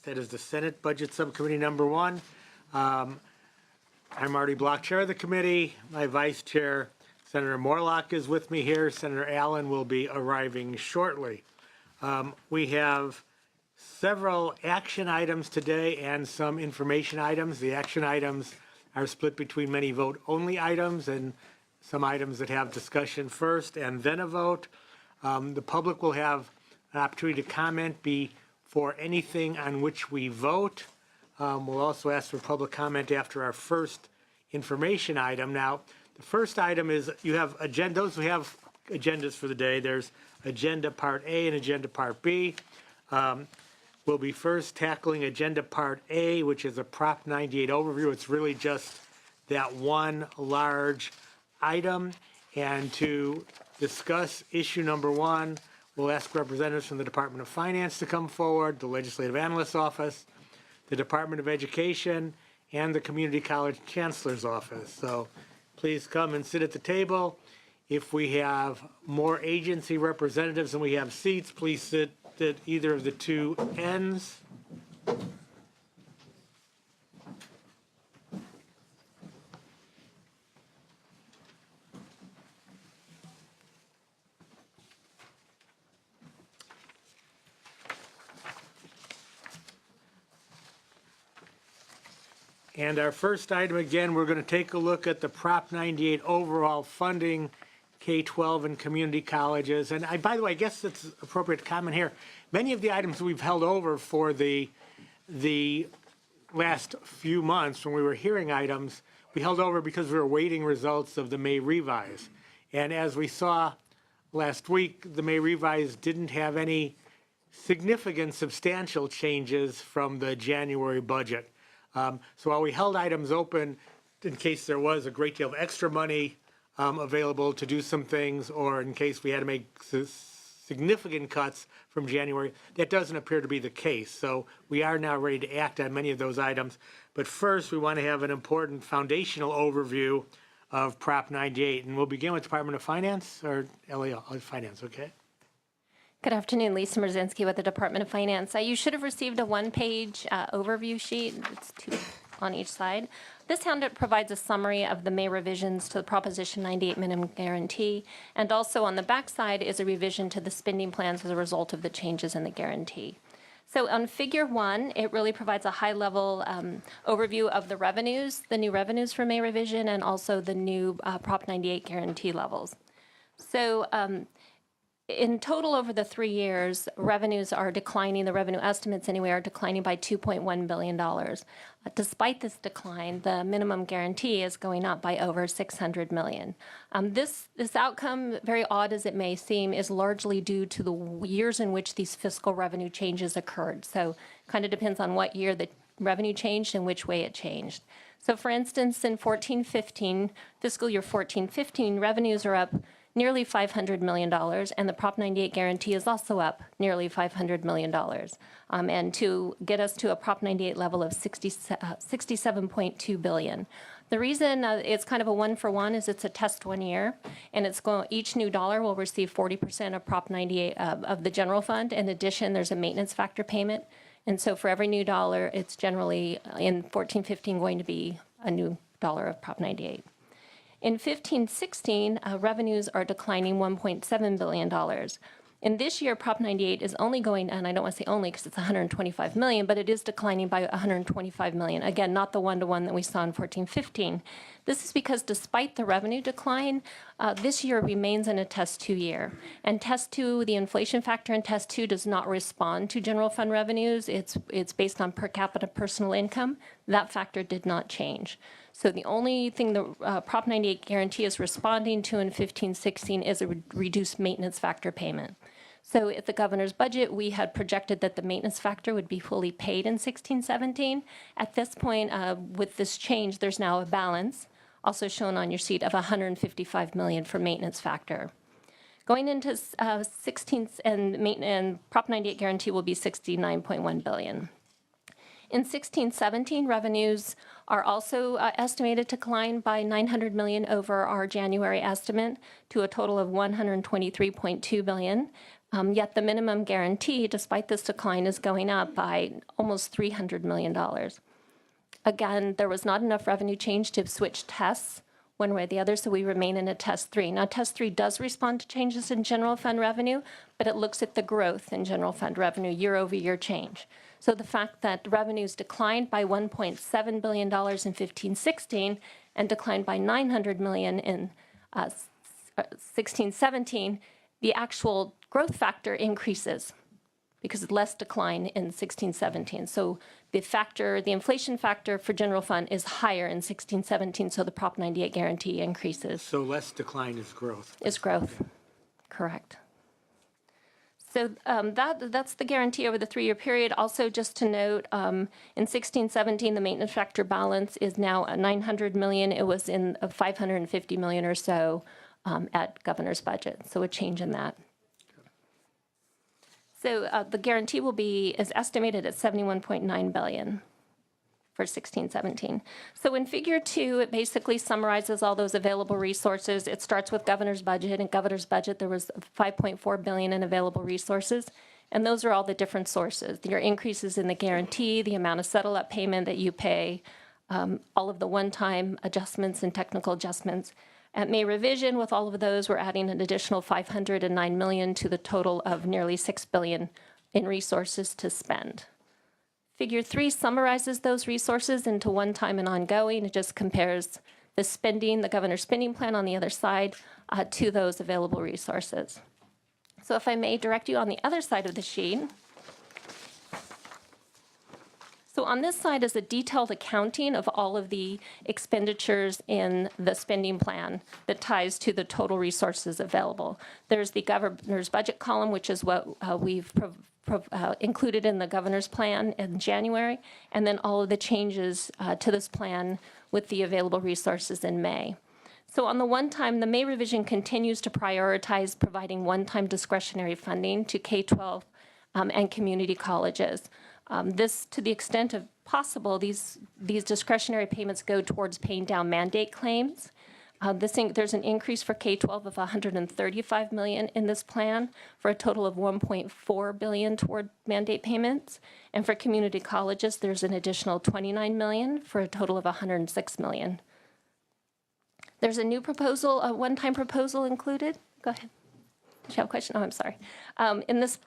That is the Senate Budget Subcommittee number 1. I'm Marty Block, chair of the committee. My vice chair, Senator Morlock, is with me here. Senator Allen will be arriving shortly. We have several action items today and some information items. The action items are split between many vote-only items and some items that have discussion first and then a vote. The public will have an opportunity to comment for anything on which we vote. We'll also ask for public comment after our first information item. Now, the first item is you have agenda. Those who have agendas for the day, there's agenda part A and agenda part B. We'll be first tackling agenda part A, which is a Prop 98 overview. It's really just that one large item. And to discuss issue number 1, we'll ask representatives from the Department of Finance to come forward, the Legislative Analyst's Office, the Department of Education, and the Community College Chancellor's Office. So please come and sit at the table. If we have more agency representatives than we have seats, please sit at either of the two ends. And our first item, again, we're going to take a look at the Prop 98 overall funding, K-12 and community colleges. And by the way, I guess it's appropriate to comment here. Many of the items we've held over for the last few months when we were hearing items, we held over because we were awaiting results of the May revise. And as we saw last week, the May revise didn't have any significant substantial changes from the January budget. So while we held items open in case there was a great deal of extra money available to do some things, or in case we had to make significant cuts from January, that doesn't appear to be the case. So we are now ready to act on many of those items. But first, we want to have an important foundational overview of Prop 98. And we'll begin with Department of Finance, or LAO, Finance, okay? Good afternoon, Lisa Merzinski with the Department of Finance. You should have received a one-page overview sheet. It's 2 on each side. This handout provides a summary of the May revisions to the Proposition 98 minimum guarantee, and also on the back side is a revision to the spending plans as a result of the changes in the guarantee. So on Figure 1, it really provides a high-level overview of the revenues, the new revenues for May revision, and also the new Prop 98 guarantee levels. So in total, over the 3 years, revenues are declining. The revenue estimates, anyway, are declining by $2.1 billion. Despite this decline, the minimum guarantee is going up by over $600 million. This outcome, very odd as it may seem, is largely due to the years in which these fiscal revenue changes occurred. So kind of depends on what year the revenue changed and which way it changed. So for instance, in 14-15, fiscal year 14-15, revenues are up nearly $500 million, and the Prop 98 guarantee is also up nearly $500 million. And to get us to a Prop 98 level of $67.2 billion. The reason it's kind of a one-for-one is it's a test 1 year, and each new dollar will receive 40% of Prop 98 of the general fund. In addition, there's a maintenance factor payment. And so for every new dollar, it's generally in 14-15 going to be a new dollar of Prop 98. In 15-16, revenues are declining $1.7 billion. In this year, Prop 98 is only going, and I don't want to say only because it's $125 million, but it is declining by $125 million. Again, not the one-to-one that we saw in 14-15. This is because despite the revenue decline, this year remains in a Test 2 year. And Test 2, the inflation factor in Test 2 does not respond to general fund revenues. It's based on per capita personal income. That factor did not change. So the only thing the Prop 98 guarantee is responding to in 15-16 is a reduced maintenance factor payment. So at the governor's budget, we had projected that the maintenance factor would be fully paid in 16-17. At this point, with this change, there's now a balance, also shown on your sheet, of $155 million for maintenance factor. Going into 16 and Prop 98 guarantee will be $69.1 billion. In 16-17, revenues are also estimated to decline by $900 million over our January estimate to a total of $123.2 billion. Yet the minimum guarantee, despite this decline, is going up by almost $300 million. Again, there was not enough revenue change to switch tests one way or the other, so we remain in a test 3. Now, test 3 does respond to changes in general fund revenue, but it looks at the growth in general fund revenue, year-over-year change. So the fact that revenues declined by $1.7 billion in 15-16 and declined by $900 million in 16-17, the actual growth factor increases because less decline in 16-17. So the inflation factor for general fund is higher in 16-17, so the Prop 98 guarantee increases. So less decline is growth. Is growth, correct. So that's the guarantee over the 3-year period. Also, just to note, in 16-17, the maintenance factor balance is now $900 million. It was in $550 million or so at governor's budget, so a change in that. So the guarantee is estimated at $71.9 billion for 16-17. So in Figure 2, it basically summarizes all those available resources. It starts with governor's budget. In governor's budget, there was $5.4 billion in available resources, and those are all the different sources. Your increases in the guarantee, the amount of settle-up payment that you pay, all of the one-time adjustments and technical adjustments. At May revision, with all of those, we're adding an additional $509 million to the total of nearly $6 billion in resources to spend. Figure 3 summarizes those resources into one-time and ongoing. It just compares the spending, the governor's spending plan on the other side, to those available resources. So if I may direct you on the other side of the sheet. So on this side is a detailed accounting of all of the expenditures in the spending plan that ties to the total resources available. There's the governor's budget column, which is what we've included in the governor's plan in January, and then all of the changes to this plan with the available resources in May. So on the one-time, the May revision continues to prioritize providing one-time discretionary funding to K-12 and community colleges. This, to the extent of possible, these discretionary payments go towards paying down mandate claims. There's an increase for K-12 of $135 million in this plan for a total of $1.4 billion toward mandate payments. And for community colleges, there's an additional $29 million for a total of $106 million. There's a new proposal, a one-time proposal included. Go ahead. Did you have a question? Oh, I'm sorry. In this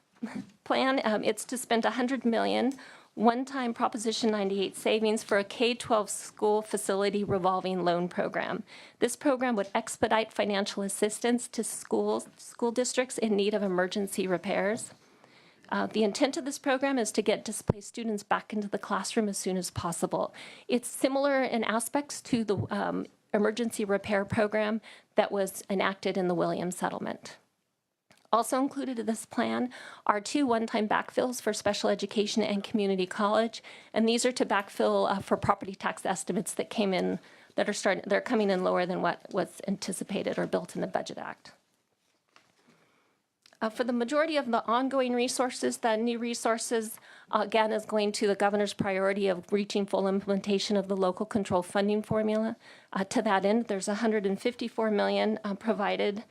plan, it's to spend $100 million one-time Proposition 98 savings for a K-12 school facility revolving loan program. This program would expedite financial assistance to school districts in need of emergency repairs. The intent of this program is to get displaced students back into the classroom as soon as possible. It's similar in aspects to the emergency repair program that was enacted in the Williams settlement. Also included in this plan are 2 one-time backfills for special education and community college, and these are to backfill for property tax estimates that came in they're coming in lower than what was anticipated or built in the Budget Act. For the majority of the ongoing resources, the new resources, again, is going to the governor's priority of reaching full implementation of the local control funding formula. To that end, there's $154 million provided,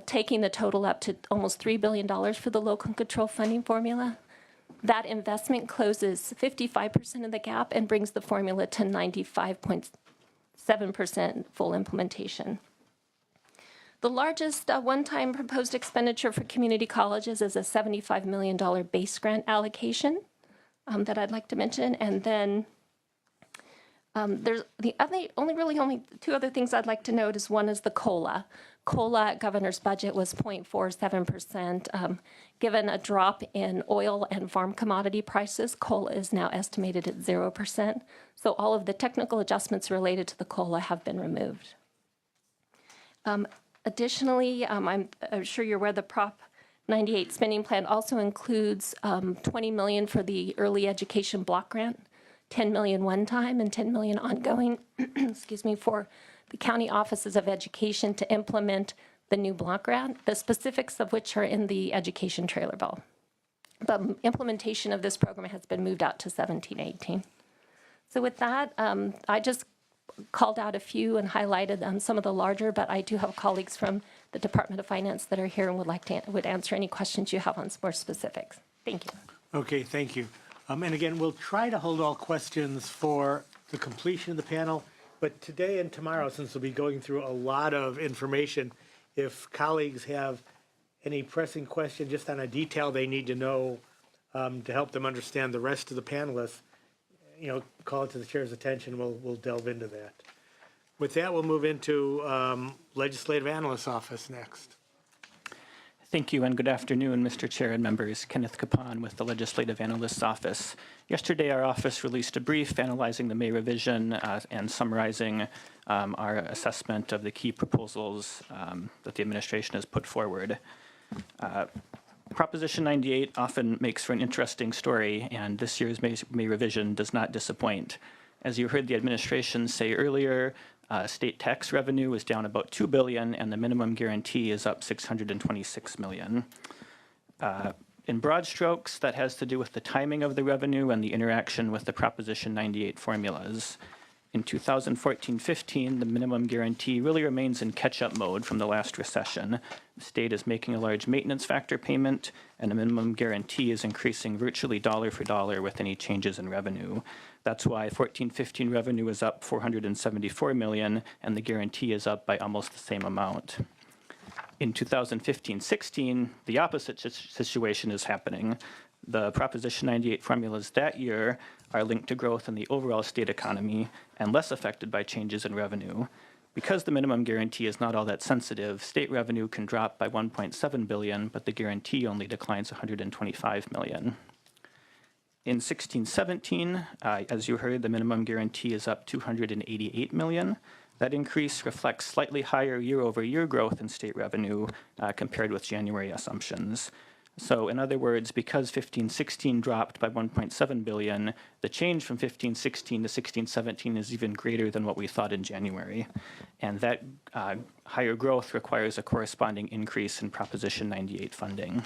taking the total up to almost $3 billion for the local control funding formula. That investment closes 55% of the gap and brings the formula to 95.7% full implementation. The largest one-time proposed expenditure for community colleges is a $75 million base grant allocation that I'd like to mention. And then there's only 2 other things I'd like to note is one is the COLA. COLA at governor's budget was 0.47%. Given a drop in oil and farm commodity prices, COLA is now estimated at 0%. So all of the technical adjustments related to the COLA have been removed. Additionally, I'm sure you're aware the Prop 98 spending plan also includes $20 million for the early education block grant, $10 million one-time and $10 million ongoing, excuse me, for the county offices of education to implement the new block grant, the specifics of which are in the education trailer bill. but implementation of this program has been moved out to 17-18. So with that, I just called out a few and highlighted some of the larger, but I do have colleagues from the Department of Finance that are here and would answer any questions you have on some more specifics. Thank you. Okay, thank you. And again, we'll try to hold all questions for the completion of the panel, but today and tomorrow, since we'll be going through a lot of information, if colleagues have any pressing question just on a detail they need to know to help them understand the rest of the panelists, call it to the chair's attention, we'll delve into that. With that, we'll move into Legislative Analyst's Office next. Thank you and good afternoon, Mr. Chair and members. Kenneth Capon with the Legislative Analyst's Office. Yesterday, our office released a brief analyzing the May revision and summarizing our assessment of the key proposals that the administration has put forward. Proposition 98 often makes for an interesting story, and this year's May revision does not disappoint. As you heard the administration say earlier, state tax revenue is down about $2 billion, and the minimum guarantee is up $626 million. In broad strokes, that has to do with the timing of the revenue and the interaction with the Proposition 98 formulas. In 2014-15, the minimum guarantee really remains in catch-up mode from the last recession. The state is making a large maintenance factor payment, and the minimum guarantee is increasing virtually dollar for dollar with any changes in revenue. That's why 14-15 revenue is up $474 million, and the guarantee is up by almost the same amount. In 2015-16, the opposite situation is happening. The Proposition 98 formulas that year are linked to growth in the overall state economy and less affected by changes in revenue. Because the minimum guarantee is not all that sensitive, state revenue can drop by $1.7 billion, but the guarantee only declines $125 million. In 16-17, as you heard, the minimum guarantee is up $288 million. That increase reflects slightly higher year-over-year growth in state revenue compared with January assumptions. So in other words, because 15-16 dropped by $1.7 billion, the change from 15-16 to 16-17 is even greater than what we thought in January. And that higher growth requires a corresponding increase in Proposition 98 funding.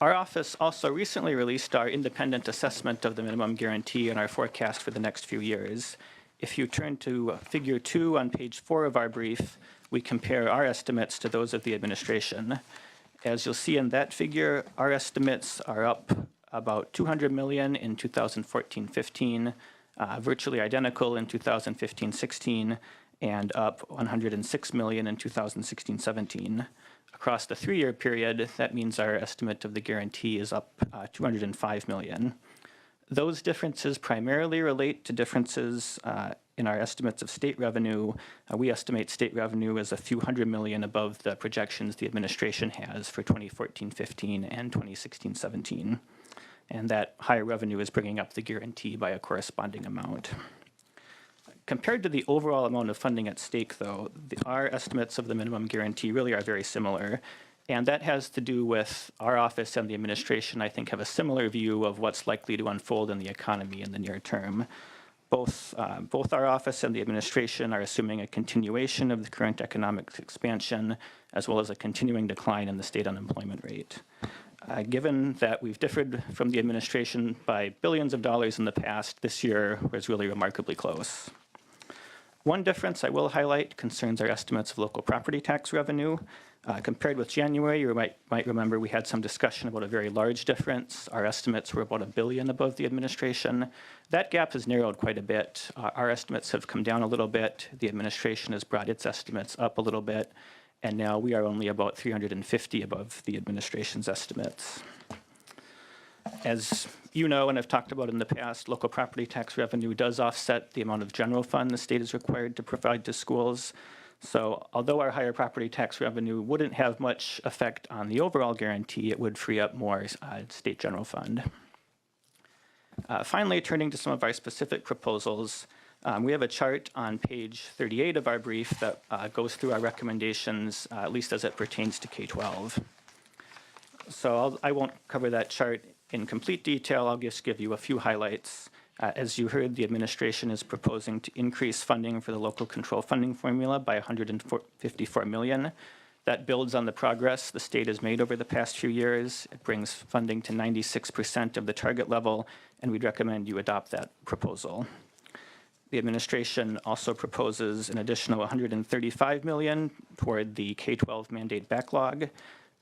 Our office also recently released our independent assessment of the minimum guarantee and our forecast for the next few years. If you turn to Figure 2 on page 4 of our brief, we compare our estimates to those of the administration. As you'll see in that figure, our estimates are up about $200 million in 2014-15, virtually identical in 2015-16, and up $106 million in 2016-17. Across the 3-year period, that means our estimate of the guarantee is up $205 million. Those differences primarily relate to differences in our estimates of state revenue. We estimate state revenue as a few $100 million above the projections the administration has for 2014-15 and 2016-17. And that higher revenue is bringing up the guarantee by a corresponding amount. Compared to the overall amount of funding at stake, though, our estimates of the minimum guarantee really are very similar. And that has to do with our office and the administration, I think, have a similar view of what's likely to unfold in the economy in the near term. Both our office and the administration are assuming a continuation of the current economic expansion, as well as a continuing decline in the state unemployment rate. Given that we've differed from the administration by billions of dollars in the past, this year was really remarkably close. One difference I will highlight concerns our estimates of local property tax revenue. Compared with January, you might remember we had some discussion about a very large difference. Our estimates were about $1 billion above the administration. That gap has narrowed quite a bit. Our estimates have come down a little bit. The administration has brought its estimates up a little bit. And now we are only about 350 above the administration's estimates. As you know, and I've talked about in the past, local property tax revenue does offset the amount of general fund the state is required to provide to schools. So although our higher property tax revenue wouldn't have much effect on the overall guarantee, it would free up more state general fund. Finally, turning to some of our specific proposals, we have a chart on page 38 of our brief that goes through our recommendations, at least as it pertains to K-12. So I won't cover that chart in complete detail. I'll just give you a few highlights. As you heard, the administration is proposing to increase funding for the local control funding formula by $154 million. That builds on the progress the state has made over the past few years. It brings funding to 96% of the target level, and we'd recommend you adopt that proposal. The administration also proposes an additional $135 million toward the K-12 mandate backlog.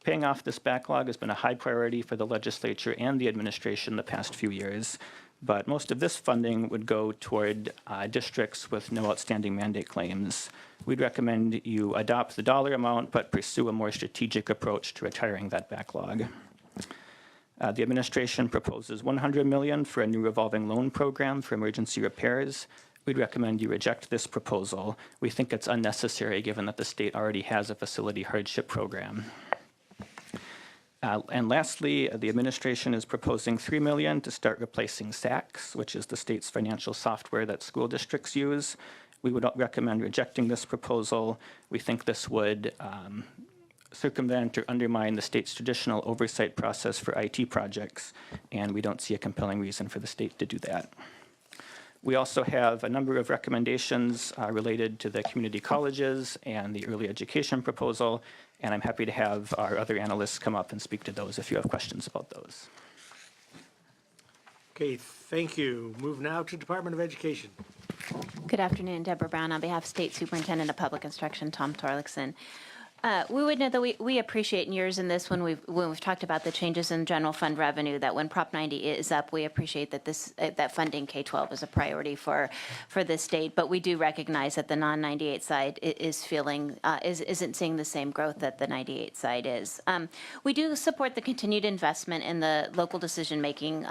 Paying off this backlog has been a high priority for the legislature and the administration the past few years, but most of this funding would go toward districts with no outstanding mandate claims. We'd recommend you adopt the dollar amount, but pursue a more strategic approach to retiring that backlog. The administration proposes $100 million for a new revolving loan program for emergency repairs. We'd recommend you reject this proposal. We think it's unnecessary given that the state already has a facility hardship program. And lastly, the administration is proposing $3 million to start replacing SACS, which is the state's financial software that school districts use. We would recommend rejecting this proposal. We think this would circumvent or undermine the state's traditional oversight process for IT projects, and we don't see a compelling reason for the state to do that. We also have a number of recommendations related to the community colleges and the early education proposal, and I'm happy to have our other analysts come up and speak to those if you have questions about those. Okay, thank you. Move now to Department of Education. Good afternoon, Deborah Brown on behalf of State Superintendent of Public Instruction, Tom Torlakson. We would note that we appreciate in years in this when we've talked about the changes in general fund revenue, that when Prop 90 is up, we appreciate that that funding K-12 is a priority for the state. But we do recognize that the non-98 side isn't seeing the same growth that the 98 side is. We do support the continued investment in the local decision making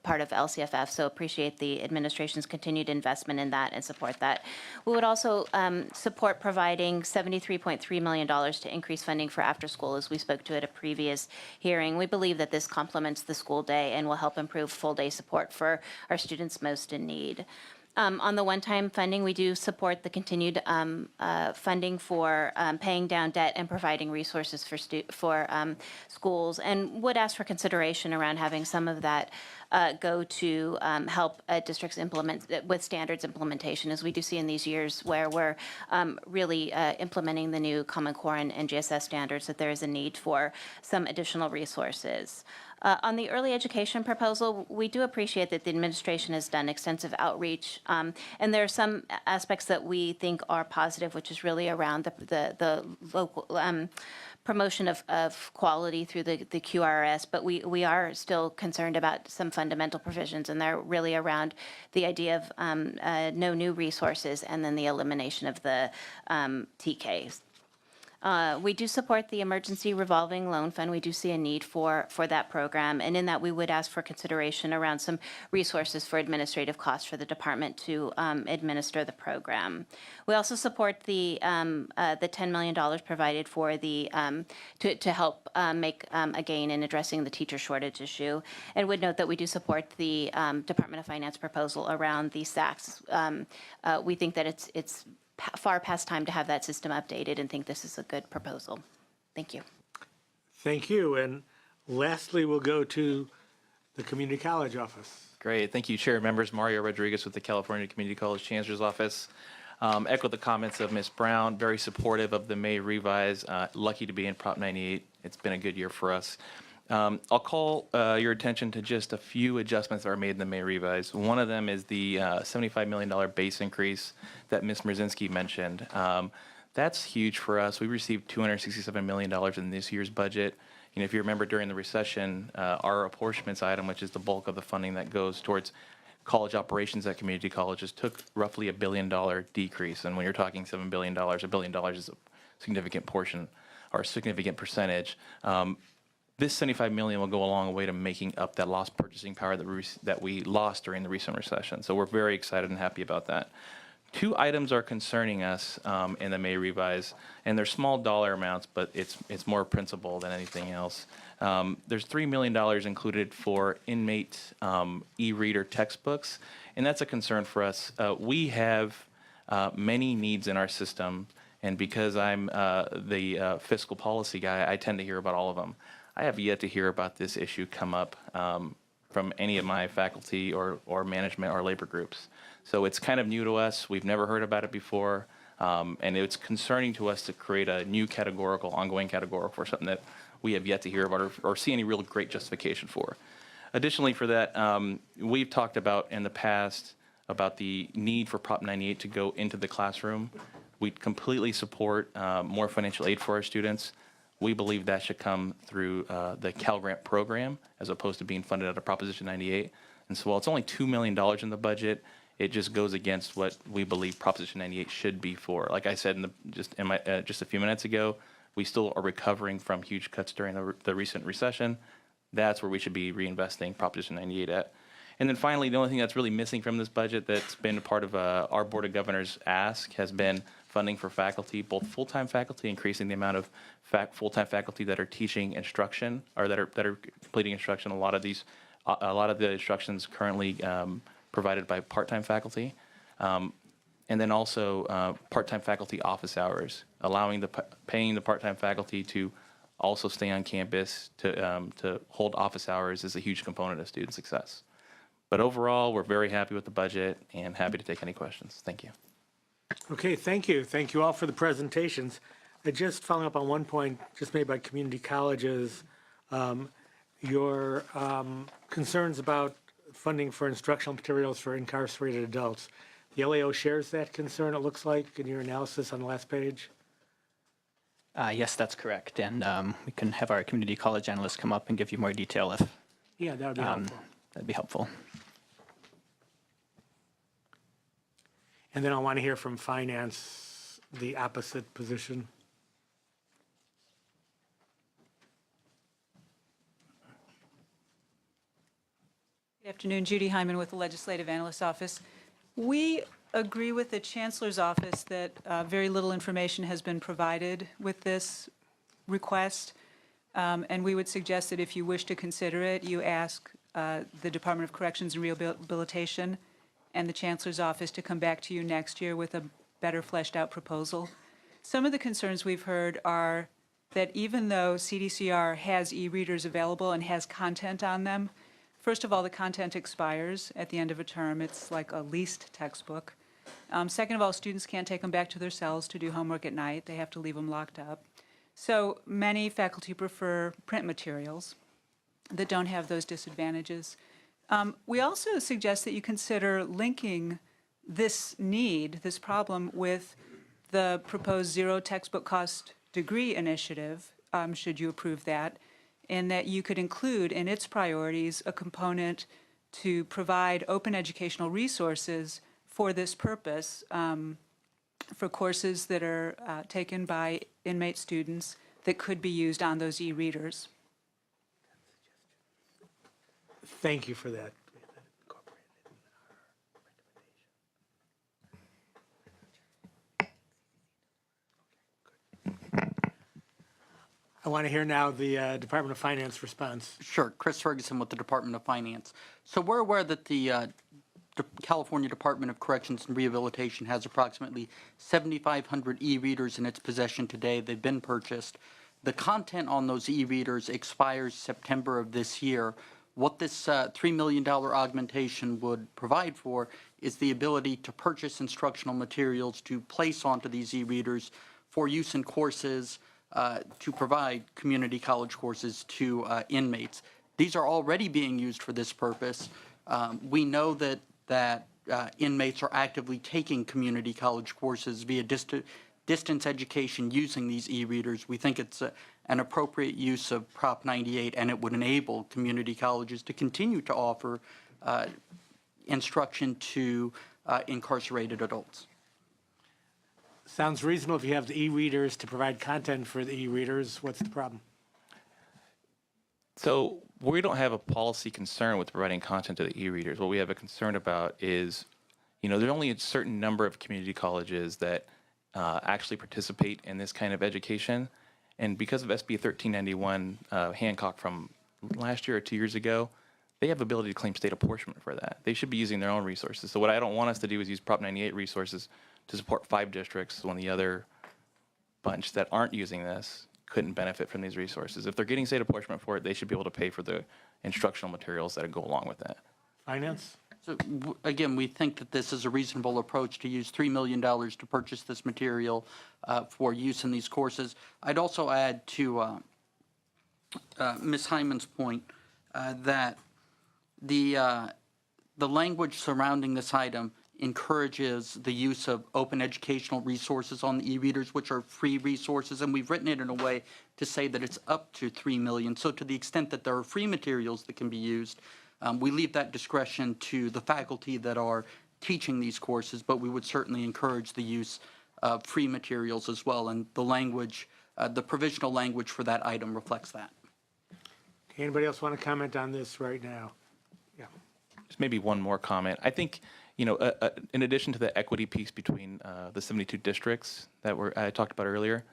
part of LCFF, so appreciate the administration's continued investment in that and support that. We would also support providing $73.3 million to increase funding for after school, as we spoke to at a previous hearing. We believe that this complements the school day and will help improve full day support for our students most in need. On the one-time funding, we do support the continued funding for paying down debt and providing resources for schools, and would ask for consideration around having some of that go to help districts implement with standards implementation, as we do see in these years where we're really implementing the new Common Core and GSS standards, that there is a need for some additional resources. On the early education proposal, we do appreciate that the administration has done extensive outreach, and there are some aspects that we think are positive, which is really around the local promotion of quality through the QRS, but we are still concerned about some fundamental provisions, and they're really around the idea of no new resources and then the elimination of the TKs. We do support the emergency revolving loan fund. We do see a need for that program, and in that we would ask for consideration around some resources for administrative costs for the department to administer the program. We also support the $10 million provided for the to help make a gain in addressing the teacher shortage issue, and would note that we do support the Department of Finance proposal around the SACs. We think that it's far past time to have that system updated, and think this is a good proposal. Thank you. Thank you. And lastly, we'll go to the Community College Office. Great. Thank you, Chair. Members, Mario Rodriguez with the California Community College Chancellor's Office. Echo the comments of Ms. Brown, very supportive of the May revise. Lucky to be in Prop 98. It's been a good year for us. I'll call your attention to just a few adjustments that are made in the May revise. One of them is the $75 million base increase that Ms. Mrzinski mentioned. That's huge for us. We received $267 million in this year's budget. You know, if you remember during the recession, our apportionments item, which is the bulk of the funding that goes towards college operations at community colleges, took roughly $1 billion decrease. And when you're talking $7 billion, $1 billion is a significant portion or a significant percentage. This $75 million will go a long way to making up that lost purchasing power that we lost during the recent recession. So we're very excited and happy about that. Two items are concerning us in the May revise, and they're small dollar amounts, but it's more principle than anything else. There's $3 million included for inmate e-reader textbooks, and that's a concern for us. We have many needs in our system, and because I'm the fiscal policy guy, I tend to hear about all of them. I have yet to hear about this issue come up from any of my faculty or management or labor groups. So it's kind of new to us. We've never heard about it before. And it's concerning to us to create a new categorical, ongoing categorical for something that we have yet to hear about or see any real great justification for. Additionally for that, we've talked about in the past about the need for Prop 98 to go into the classroom. We completely support more financial aid for our students. We believe that should come through the Cal Grant program as opposed to being funded out of Proposition 98. And so while it's only $2 million in the budget, it just goes against what we believe Proposition 98 should be for. Like I said just a few minutes ago, we still are recovering from huge cuts during the recent recession. That's where we should be reinvesting Proposition 98 at. And then finally, the only thing that's really missing from this budget that's been a part of our Board of Governors ask has been funding for faculty, both full-time faculty, increasing the amount of full-time faculty that are teaching instruction or that are completing instruction. A lot of the instructions currently provided by part-time faculty. And then also part-time faculty office hours, allowing paying the part-time faculty to also stay on campus to hold office hours is a huge component of student success. But overall, we're very happy with the budget and happy to take any questions. Thank you. Okay, thank you. Thank you all for the presentations. Just following up on one point just made by community colleges, your concerns about funding for instructional materials for incarcerated adults. The LAO shares that concern, it looks like, in your analysis on the last page. Yes, that's correct. And we can have our community college analyst come up and give you more detail if Yeah, that would be helpful. that'd be helpful. And then I want to hear from finance, the opposite position. Good afternoon, Judy Hyman with the Legislative Analyst's Office. We agree with the Chancellor's Office that very little information has been provided with this request, and we would suggest that if you wish to consider it, you ask the Department of Corrections and Rehabilitation and the Chancellor's Office to come back to you next year with a better fleshed out proposal. Some of the concerns we've heard are that even though CDCR has e-readers available and has content on them, first of all, the content expires at the end of a term. It's like a leased textbook. Second of all, students can't take them back to their cells to do homework at night. They have to leave them locked up. So many faculty prefer print materials that don't have those disadvantages. We also suggest that you consider linking this problem, with the proposed zero textbook cost degree initiative, should you approve that, and that you could include in its priorities a component to provide open educational resources for this purpose, for courses that are taken by inmate students that could be used on those e-readers. Thank you for that. I want to hear now the Department of Finance response. Sure. Chris Ferguson with the Department of Finance. So we're aware that the California Department of Corrections and Rehabilitation has approximately 7,500 e-readers in its possession today. They've been purchased. The content on those e-readers expires September of this year. What this $3 million augmentation would provide for is the ability to purchase instructional materials to place onto these e-readers for use in courses, to provide community college courses to inmates. These are already being used for this purpose. We know that inmates are actively taking community college courses via distance education using these e-readers. We think it's an appropriate use of Prop 98, and it would enable community colleges to continue to offer instruction to incarcerated adults. Sounds reasonable if you have the e-readers to provide content for the e-readers. What's the problem? So we don't have a policy concern with providing content to the e-readers. What we have a concern about is, there's only a certain number of community colleges that actually participate in this kind of education. And because of SB 1391, Hancock from last year or 2 years ago, they have ability to claim state apportionment for that. They should be using their own resources. So what I don't want us to do is use Prop 98 resources to support 5 districts when the other bunch that aren't using this couldn't benefit from these resources. If they're getting state apportionment for it, they should be able to pay for the instructional materials that go along with that. Finance? So, again, we think that this is a reasonable approach to use $3 million to purchase this material for use in these courses. I'd also add to Ms. Hyman's point that the language surrounding this item encourages the use of open educational resources on the e-readers, which are free resources, and we've written it in a way to say that it's up to $3 million. So to the extent that there are free materials that can be used, we leave that discretion to the faculty that are teaching these courses, but we would certainly encourage the use of free materials as well, and the language, the provisional language for that item reflects that. Okay, anybody else want to comment on this right now? Yeah. Just maybe one more comment. I think, you know, in addition to the equity piece between the 72 districts that I talked about earlier,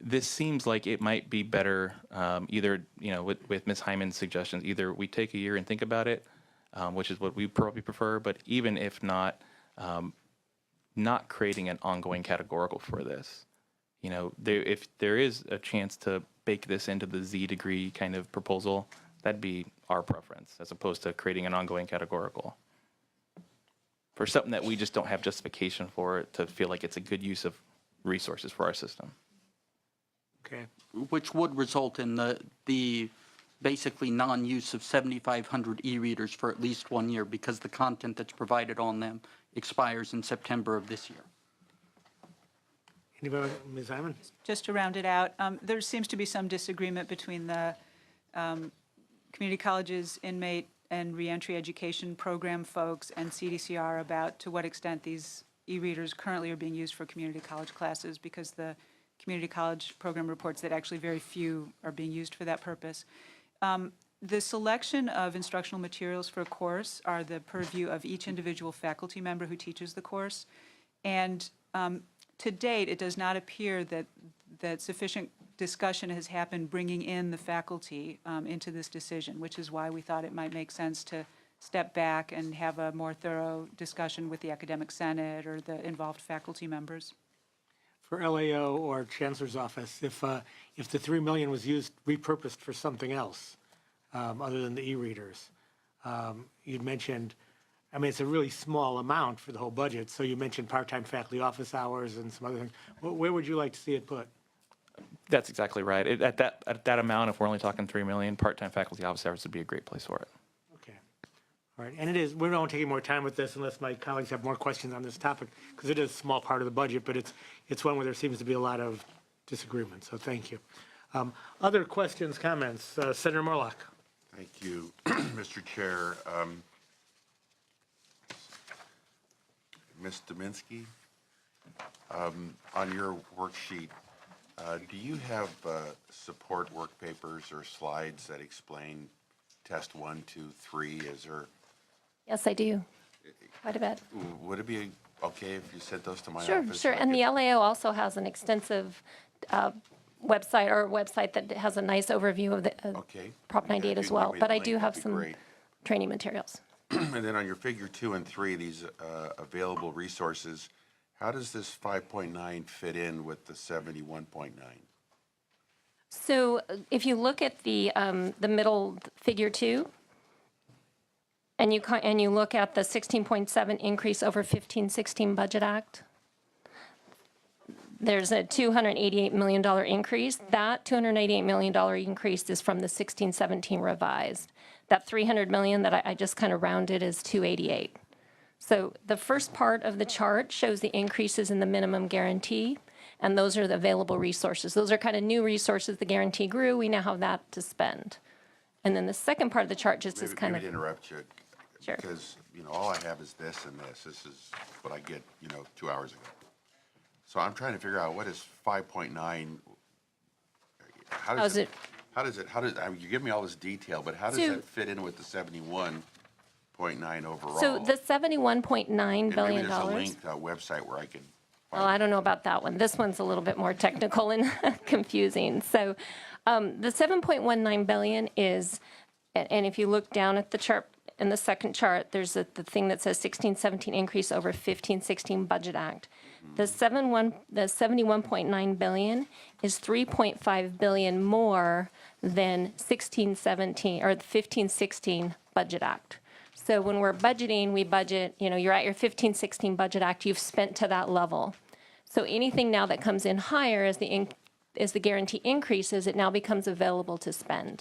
this seems like it might be better either, you know, with Ms. Hyman's suggestions, either we take a year and think about it, which is what we probably prefer, but even if not, not creating an ongoing categorical for this. You know, if there is a chance to bake this into the Z degree kind of proposal, that'd be our preference, as opposed to creating an ongoing categorical for something that we just don't have justification for to feel like it's a good use of resources for our system. Okay. Which would result in the basically non-use of 7,500 e-readers for at least 1 year, because the content that's provided on them expires in September of this year. Anybody, Ms. Hyman? Just to round it out, there seems to be some disagreement between the community colleges, inmate and reentry education program folks and CDCR about to what extent these e-readers currently are being used for community college classes, because the community college program reports that actually very few are being used for that purpose. The selection of instructional materials for a course are the purview of each individual faculty member who teaches the course. And to date, it does not appear that sufficient discussion has happened bringing in the faculty into this decision, which is why we thought it might make sense to step back and have a more thorough discussion with the academic senate or the involved faculty members. For LAO or Chancellor's Office, if the $3 million was repurposed for something else other than the e-readers, you'd mentioned, I mean, it's a really small amount for the whole budget, so you mentioned part-time faculty office hours and some other things. Where would you like to see it put? That's exactly right. At that amount, if we're only talking $3 million, part-time faculty office hours would be a great place for it. Okay. All right. And it is, we don't take more time with this unless my colleagues have more questions on this topic, because it is a small part of the budget, but it's one where there seems to be a lot of disagreement. So thank you. Other questions, comments? Senator Morlock. Thank you, Mr. Chair. Ms. Dominski, on your worksheet, do you have support work papers or slides that explain test 1, 2, 3? Is there? Yes, I do. Quite a bit. Would it be okay if you sent those to my Sure, office? sure. And the LAO also has an extensive website that has a nice overview of the Okay. Prop If 98 you as can well. give me But the I link, do have that'd be some great. training materials. And then on your figure 2 and 3, these available resources, how does this 5.9 fit in with the 71.9? So if you look at the middle figure 2, and you look at the 16.7 increase over 15-16 Budget Act, there's a $288 million increase. That $288 million increase is from the 16-17 revised. That $300 million that I just kind of rounded is 288. So the first part of the chart shows the increases in the minimum guarantee, and those are the available resources. Those are kind of new resources. The guarantee grew. We now have that to spend. And then the second part of the chart just is kind Maybe of... to interrupt you. Sure. Because, you know, all I have is this and this. This is what I get, 2 hours ago. So I'm trying to figure out what is 5.9, how does it, I mean, you give me all this detail, but how does So- that fit in with the 71.9 overall? So the $71.9 And billion. maybe there's a link to a website where I can Well, I don't know about that one. This one's a little bit more technical and confusing. So the $7.19 billion is, and if you look down at the chart, in the second chart, there's the thing that says 16-17 increase over 15-16 Budget Act. The 71.9 billion is 3.5 billion more than 16-17 or the 15-16 Budget Act. So So when we're budgeting, we budget, you're at your 15-16 budget act, you've spent to that level. So anything now that comes in higher as the guarantee increases, it now becomes available to spend.